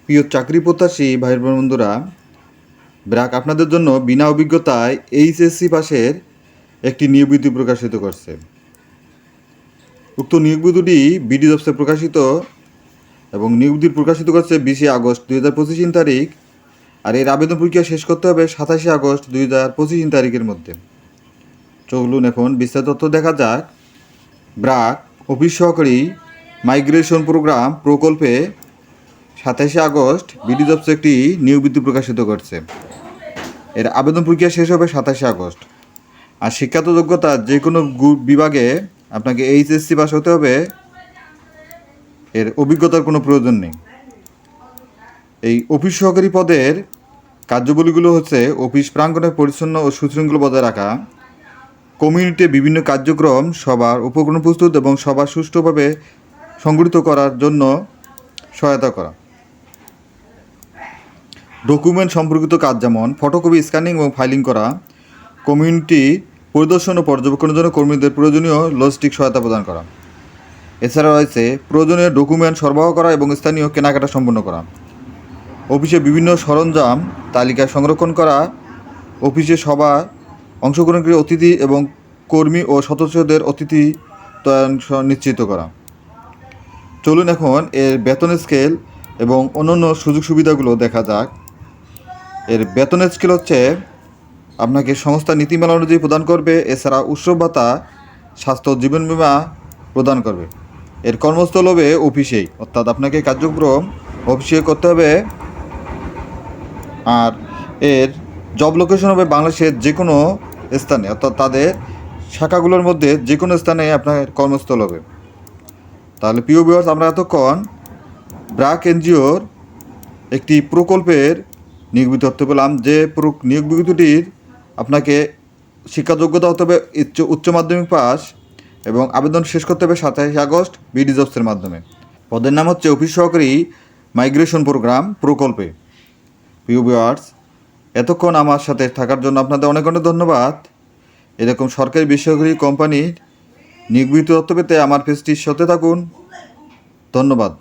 প্রিয় চাকরি প্রত্যাশী ভাই বন্ধুরা, ব্র্যাক আপনাদের জন্য বিনা অভিজ্ঞতায় এইচএসসি পাশের একটি নিয়োগ বিজ্ঞপ্তি প্রকাশিত করছে। উক্ত নিয়োগ বিজ্ঞপ্তিটি বিডি জবসে প্রকাশিত এবং নিয়োগ বিজ্ঞপ্তি প্রকাশিত করছে 20 আগস্ট 2025 তারিখ। আর এর আবেদন প্রক্রিয়া শেষ করতে হবে 27 আগস্ট 2025 তারিখের মধ্যে। চলুন এখন বিস্তারিত তথ্য দেখা যাক। ব্র্যাক অফিস সহকারী মাইগ্রেশন প্রোগ্রাম প্রকল্পে 27 আগস্ট বিডি জবস একটি নিয়োগ বিজ্ঞপ্তি প্রকাশিত করছে। এর আবেদন প্রক্রিয়া শেষ হবে 27 আগস্ট। আর শিক্ষাগত যোগ্যতা যে কোনো বিভাগে আপনাকে এইচএসসি পাস হতে হবে, এর অভিজ্ঞতার কোনো প্রয়োজন নেই। এই অফিস সহকারী পদের কার্যাবলীগুলো হচ্ছে অফিস প্রাঙ্গণে পরিচ্ছন্ন ও সুশৃঙ্খল বজায় রাখা, কমিউনিটিতে বিভিন্ন কার্যক্রম সবার উপকরণ প্রস্তুত এবং সভা সুষ্ঠুভাবে সংগঠিত করার জন্য সহায়তা করা, ডকুমেন্ট সম্পর্কিত কাজ যেমন ফটোকপি, স্ক্যানিং এবং ফাইলিং করা, কমিউনিটি পরিদর্শন ও পর্যবেক্ষণের জন্য কর্মীদের প্রয়োজনীয় লজিস্টিক সহায়তা প্রদান করা। এছাড়া রয়েছে প্রয়োজনীয় ডকুমেন্ট সরবরাহ করা এবং স্থানীয় কেনাকাটা সম্পন্ন করা, অফিসে বিভিন্ন সরঞ্জাম তালিকা সংরক্ষণ করা, অফিসে সভা অংশগ্রহণকারী অতিথি এবং কর্মী ও সদস্যদের অতিথিত্বয়ন নিশ্চিত করা। চলুন এখন এর বেতন স্কেল এবং অন্যান্য সুযোগ সুবিধাগুলো দেখা যাক। এর বেতনের স্কেল হচ্ছে আপনাকে সংস্থা নীতিমালা অনুযায়ী প্রদান করবে। এছাড়া উৎসব ভাতা, স্বাস্থ্য, জীবন বীমা প্রদান করবে। এর কর্মস্থল হবে অফিসেই, অর্থাৎ আপনাকে কার্যক্রম অফিসে করতে হবে। আর এর জব লোকেশন হবে বাংলাদেশের যে কোনো স্থানে, অর্থাৎ তাদের শাখাগুলোর মধ্যে যে কোনো স্থানে আপনার কর্মস্থল হবে। তাহলে প্রিয় ভিউয়ার্স, আমরা এতক্ষণ ব্র্যাক এনজিওর একটি প্রকল্পের নিয়োগ বিজ্ঞপ্তি তথ্য পেলাম। যে নিয়োগ বিজ্ঞপ্তিটির আপনাকে শিক্ষাযোগ্যতা হতে হবে উচ্চ মাধ্যমিক পাস এবং আবেদন শেষ করতে হবে 27 আগস্ট বিডি জবসের মাধ্যমে। পদের নাম হচ্ছে অফিস সহকারী মাইগ্রেশন প্রোগ্রাম প্রকল্পে। প্রিয় ভিউয়ার্স, এতক্ষণ আমার সাথে থাকার জন্য আপনাদের অনেক অনেক ধন্যবাদ। এরকম সরকারি বেসরকারি কোম্পানির নিয়োগ বিজ্ঞপ্তি তথ্য পেতে আমার পেজটির সাথে থাকুন। ধন্যবাদ।